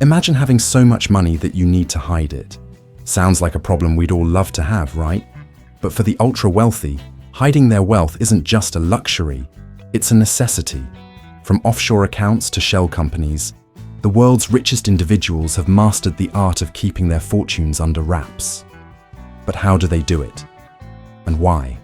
Imagine having so much money that you need to hide it. Sounds like a problem we'd all love to have, right? But for the ultra-wealthy, hiding their wealth isn't just a luxury, it's a necessity. From offshore accounts to shell companies, the world's richest individuals have mastered the art of keeping their fortunes under wraps. But how do they do it? And why?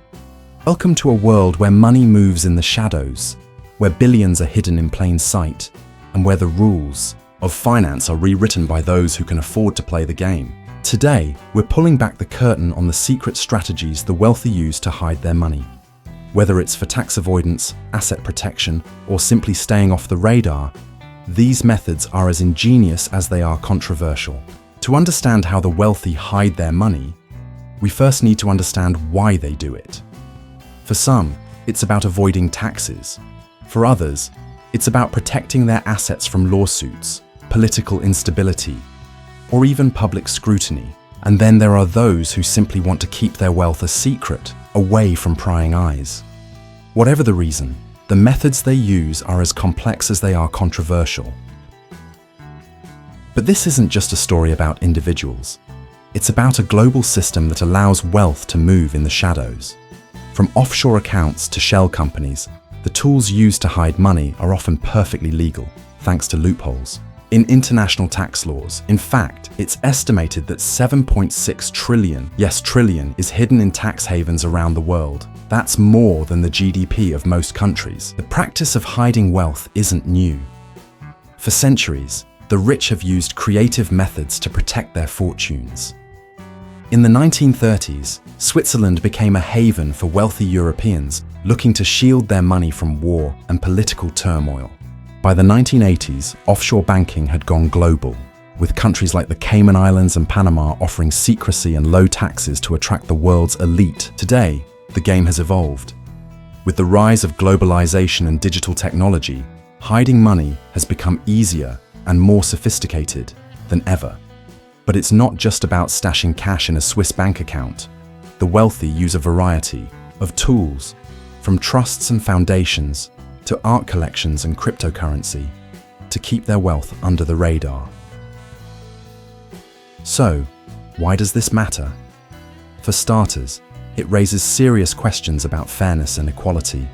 Welcome to a world where money moves in the shadows, where billions are hidden in plain sight, and where the rules of finance are rewritten by those who can afford to play the game. Today, we're pulling back the curtain on the secret strategies the wealthy use to hide their money. Whether it's for tax avoidance, asset protection, or simply staying off the radar, these methods are as ingenious as they are controversial. To understand how the wealthy hide their money, we first need to understand why they do it. For some, it's about avoiding taxes. For others, it's about protecting their assets from lawsuits, political instability, or even public scrutiny. And then there are those who simply want to keep their wealth a secret, away from prying eyes. Whatever the reason, the methods they use are as complex as they are controversial. But this isn't just a story about individuals. It's about a global system that allows wealth to move in the shadows. From offshore accounts to shell companies, the tools used to hide money are often perfectly legal, thanks to loopholes in international tax laws. In fact, it's estimated that 7.6 trillion, yes trillion, is hidden in tax havens around the world. That's more than the GDP of most countries. The practice of hiding wealth isn't new. For centuries, the rich have used creative methods to protect their fortunes. In the 1930s, Switzerland became a haven for wealthy Europeans looking to shield their money from war and political turmoil. By the 1980s, offshore banking had gone global, with countries like the Cayman Islands and Panama offering secrecy and low taxes to attract the world's elite. Today, the game has evolved. With the rise of globalization and digital technology, hiding money has become easier and more sophisticated than ever. But it's not just about stashing cash in a Swiss bank account. The wealthy use a variety of tools, from trusts and foundations to art collections and cryptocurrency, to keep their wealth under the radar. So, why does this matter? For starters, it raises serious questions about fairness and equality.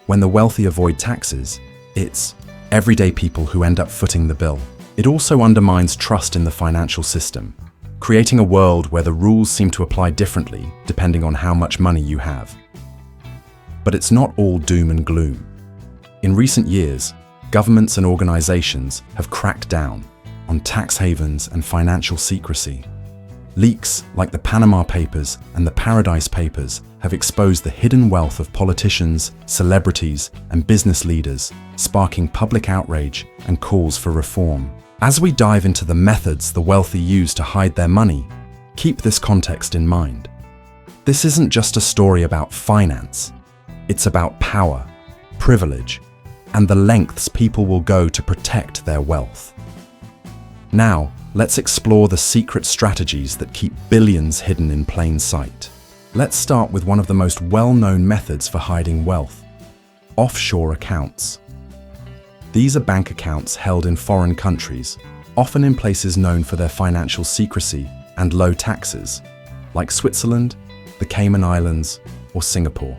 When the wealthy avoid taxes, it's everyday people who end up footing the bill. It also undermines trust in the financial system, creating a world where the rules seem to apply differently depending on how much money you have. But it's not all doom and gloom. In recent years, governments and organizations have cracked down on tax havens and financial secrecy. Leaks like the Panama Papers and the Paradise Papers have exposed the hidden wealth of politicians, celebrities, and business leaders, sparking public outrage and calls for reform. As we dive into the methods the wealthy use to hide their money, keep this context in mind. This isn't just a story about finance. It's about power, privilege, and the lengths people will go to protect their wealth. Now, let's explore the secret strategies that keep billions hidden in plain sight. Let's start with one of the most well-known methods for hiding wealth: offshore accounts. These are bank accounts held in foreign countries, often in places known for their financial secrecy and low taxes, like Switzerland, the Cayman Islands, or Singapore.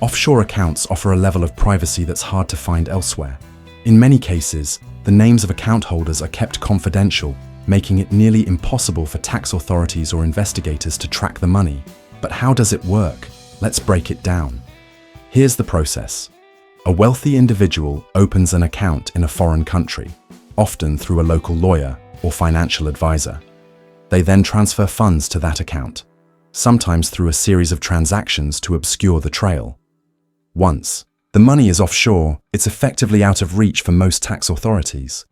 Offshore accounts offer a level of privacy that's hard to find elsewhere. In many cases, the names of account holders are kept confidential, making it nearly impossible for tax authorities or investigators to track the money. But how does it work? Let's break it down. Here's the process. A wealthy individual opens an account in a foreign country, often through a local lawyer or financial advisor. They then transfer funds to that account, sometimes through a series of transactions to obscure the trail. Once the money is offshore, it's effectively out of reach for most tax authorities.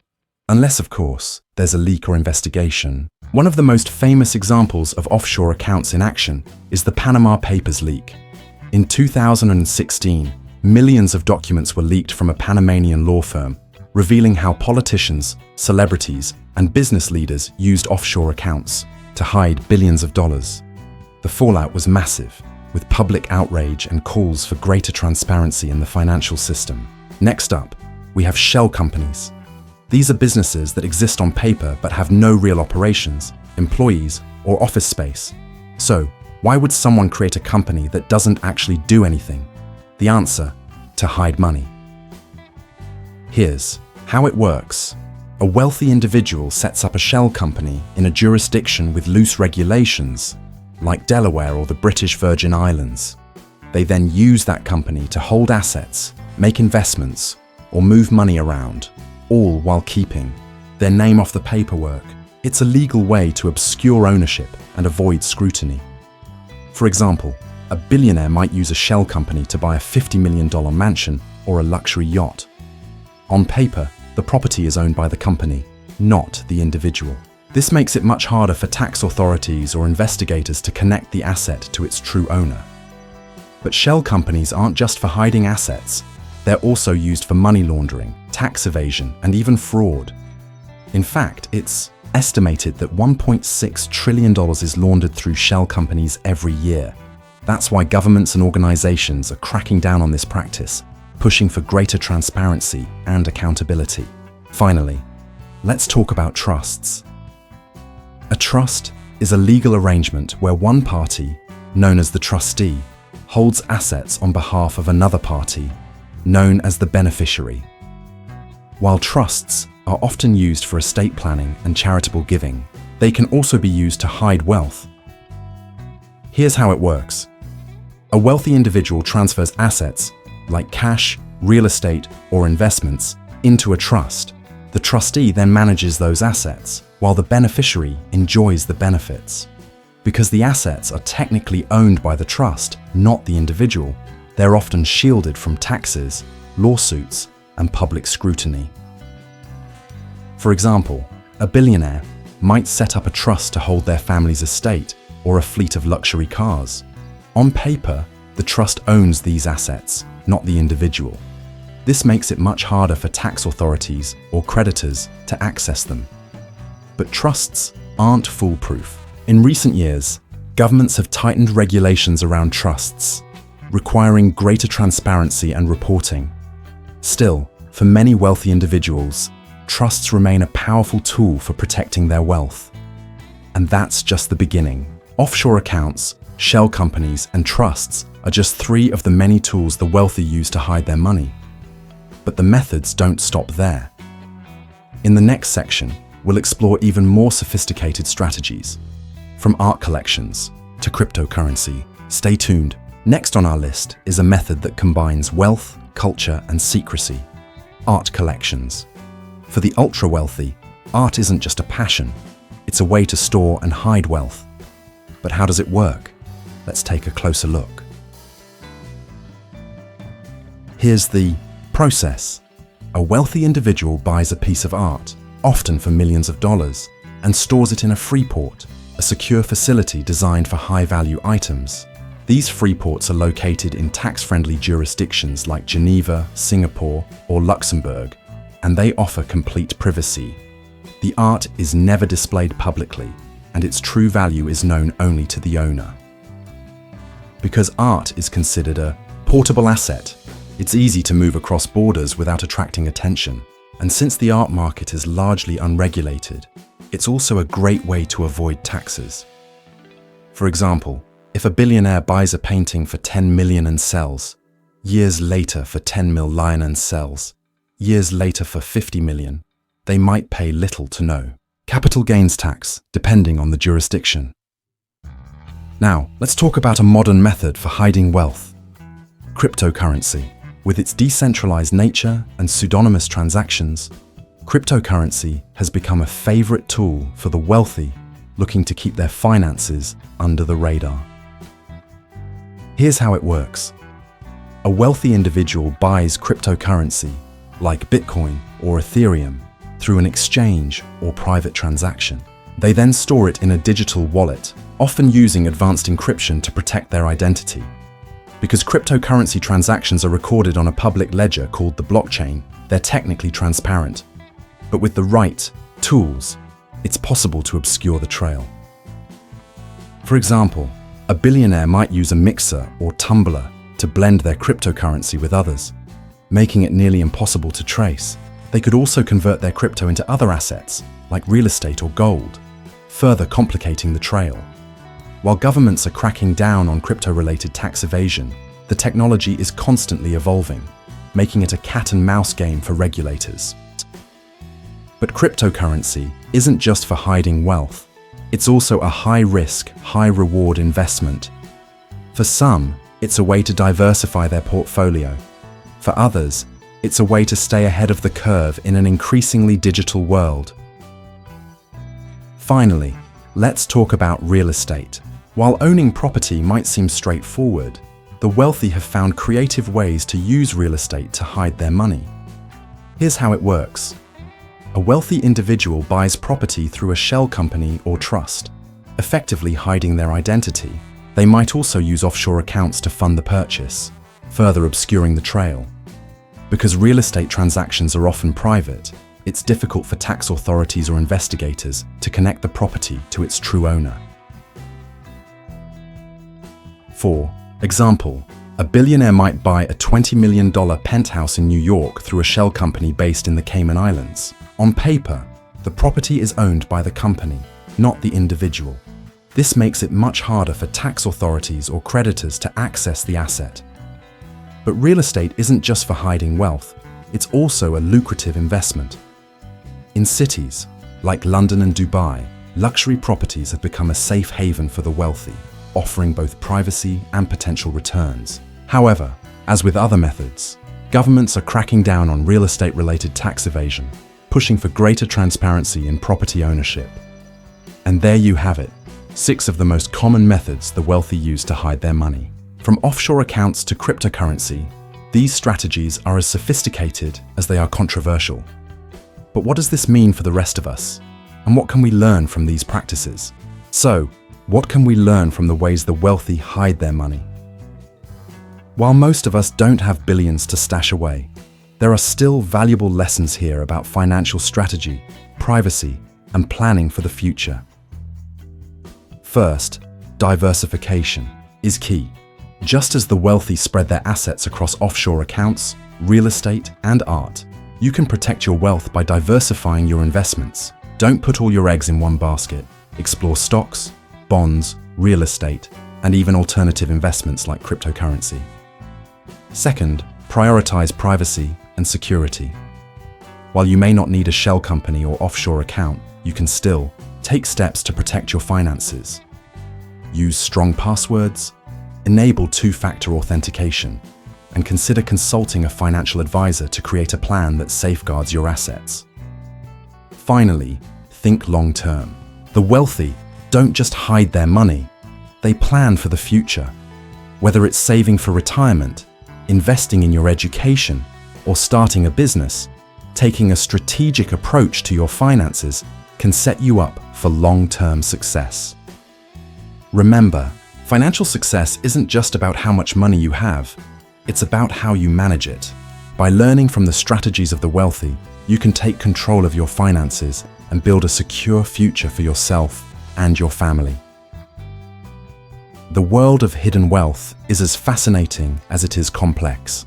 Unless, of course, there's a leak or investigation. One of the most famous examples of offshore accounts in action is the Panama Papers leak. In 2016, millions of documents were leaked from a Panamanian law firm, revealing how politicians, celebrities, and business leaders used offshore accounts to hide billions of dollars. The fallout was massive, with public outrage and calls for greater transparency in the financial system. Next up, we have shell companies. These are businesses that exist on paper but have no real operations, employees, or office space. So, why would someone create a company that doesn't actually do anything? The answer: to hide money. Here's how it works. A wealthy individual sets up a shell company in a jurisdiction with loose regulations, like Delaware or the British Virgin Islands. They then use that company to hold assets, make investments, or move money around, all while keeping their name off the paperwork. It's a legal way to obscure ownership and avoid scrutiny. For example, a billionaire might use a shell company to buy a $50 million mansion or a luxury yacht. On paper, the property is owned by the company, not the individual. This makes it much harder for tax authorities or investigators to connect the asset to its true owner. But shell companies aren't just for hiding assets. They're also used for money laundering, tax evasion, and even fraud. In fact, it's estimated that $1.6 trillion is laundered through shell companies every year. That's why governments and organizations are cracking down on this practice, pushing for greater transparency and accountability. Finally, let's talk about trusts. A trust is a legal arrangement where one party, known as the trustee, holds assets on behalf of another party, known as the beneficiary. While trusts are often used for estate planning and charitable giving, they can also be used to hide wealth. Here's how it works. A wealthy individual transfers assets, like cash, real estate, or investments, into a trust. The trustee then manages those assets, while the beneficiary enjoys the benefits. Because the assets are technically owned by the trust, not the individual, they're often shielded from taxes, lawsuits, and public scrutiny. For example, a billionaire might set up a trust to hold their family's estate or a fleet of luxury cars. On paper, the trust owns these assets, not the individual. This makes it much harder for tax authorities or creditors to access them. But trusts aren't foolproof. In recent years, governments have tightened regulations around trusts, requiring greater transparency and reporting. Still, for many wealthy individuals, trusts remain a powerful tool for protecting their wealth. And that's just the beginning. Offshore accounts, shell companies, and trusts are just 3 of the many tools the wealthy use to hide their money. But the methods don't stop there. In the next section, we'll explore even more sophisticated strategies. From art collections to cryptocurrency. Stay tuned. Next on our list is a method that combines wealth, culture, and secrecy. Art collections. For the ultra-wealthy, art isn't just a passion. It's a way to store and hide wealth. But how does it work? Let's take a closer look. Here's the process. A wealthy individual buys a piece of art, often for millions of dollars, and stores it in a free port, a secure facility designed for high-value items. These free ports are located in tax-friendly jurisdictions like Geneva, Singapore, or Luxembourg, and they offer complete privacy. The art is never displayed publicly, and its true value is known only to the owner. Because art is considered a portable asset, it's easy to move across borders without attracting attention. And since the art market is largely unregulated, it's also a great way to avoid taxes. For example, if a billionaire buys a painting for 10 million and sells, years later for 10 million and sells, years later for 50 million, they might pay little to no capital gains tax, depending on the jurisdiction. Now, let's talk about a modern method for hiding wealth. Cryptocurrency. With its decentralized nature and pseudonymous transactions, cryptocurrency has become a favorite tool for the wealthy looking to keep their finances under the radar. Here's how it works. A wealthy individual buys cryptocurrency, like Bitcoin or Ethereum, through an exchange or private transaction. They then store it in a digital wallet, often using advanced encryption to protect their identity. Because cryptocurrency transactions are recorded on a public ledger called the blockchain, they're technically transparent. But with the right tools, it's possible to obscure the trail. For example, a billionaire might use a mixer or tumbler to blend their cryptocurrency with others, making it nearly impossible to trace. They could also convert their crypto into other assets, like real estate or gold, further complicating the trail. While governments are cracking down on crypto-related tax evasion, the technology is constantly evolving, making it a cat-and-mouse game for regulators. But cryptocurrency isn't just for hiding wealth. It's also a high-risk, high-reward investment. For some, it's a way to diversify their portfolio. For others, it's a way to stay ahead of the curve in an increasingly digital world. Finally, let's talk about real estate. While owning property might seem straightforward, the wealthy have found creative ways to use real estate to hide their money. Here's how it works. A wealthy individual buys property through a shell company or trust, effectively hiding their identity. They might also use offshore accounts to fund the purchase, further obscuring the trail. Because real estate transactions are often private, it's difficult for tax authorities or investigators to connect the property to its true owner. For example, a billionaire might buy a $20 million penthouse in New York through a shell company based in the Cayman Islands. On paper, the property is owned by the company, not the individual. This makes it much harder for tax authorities or creditors to access the asset. But real estate isn't just for hiding wealth, it's also a lucrative investment. In cities like London and Dubai, luxury properties have become a safe haven for the wealthy, offering both privacy and potential returns. However, as with other methods, governments are cracking down on real estate-related tax evasion, pushing for greater transparency in property ownership. And there you have it, 6 of the most common methods the wealthy use to hide their money. From offshore accounts to cryptocurrency, these strategies are as sophisticated as they are controversial. But what does this mean for the rest of us? And what can we learn from these practices? So, what can we learn from the ways the wealthy hide their money? While most of us don't have billions to stash away, there are still valuable lessons here about financial strategy, privacy, and planning for the future. First, diversification is key. Just as the wealthy spread their assets across offshore accounts, real estate, and art, you can protect your wealth by diversifying your investments. Don't put all your eggs in one basket. Explore stocks, bonds, real estate, and even alternative investments like cryptocurrency. Second, prioritize privacy and security. While you may not need a shell company or offshore account, you can still take steps to protect your finances. Use strong passwords, enable two-factor authentication, and consider consulting a financial advisor to create a plan that safeguards your assets. Finally, think long-term. The wealthy don't just hide their money, they plan for the future. Whether it's saving for retirement, investing in your education, or starting a business, taking a strategic approach to your finances can set you up for long-term success. Remember, financial success isn't just about how much money you have, it's about how you manage it. By learning from the strategies of the wealthy, you can take control of your finances and build a secure future for yourself and your family. The world of hidden wealth is as fascinating as it is complex.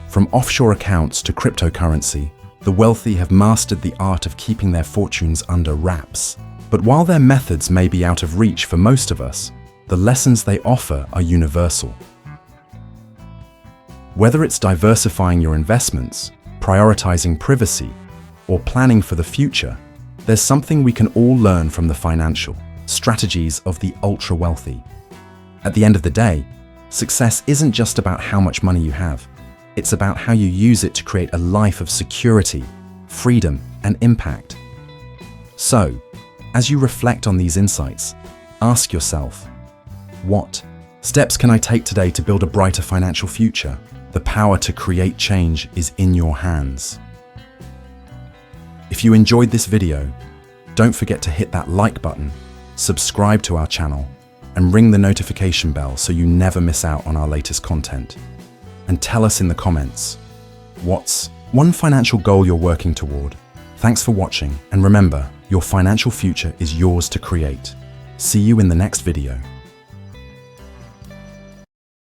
From offshore accounts to cryptocurrency, the wealthy have mastered the art of keeping their fortunes under wraps. But while their methods may be out of reach for most of us, the lessons they offer are universal. Whether it's diversifying your investments, prioritizing privacy, or planning for the future, there's something we can all learn from the financial strategies of the ultra-wealthy. At the end of the day, success isn't just about how much money you have. It's about how you use it to create a life of security, freedom, and impact. So, as you reflect on these insights, ask yourself, what steps can I take today to build a brighter financial future? The power to create change is in your hands. If you enjoyed this video, don't forget to hit that like button, subscribe to our channel, and ring the notification bell so you never miss out on our latest content. And tell us in the comments, what's one financial goal you're working toward? Thanks for watching, and remember, your financial future is yours to create. See you in the next video.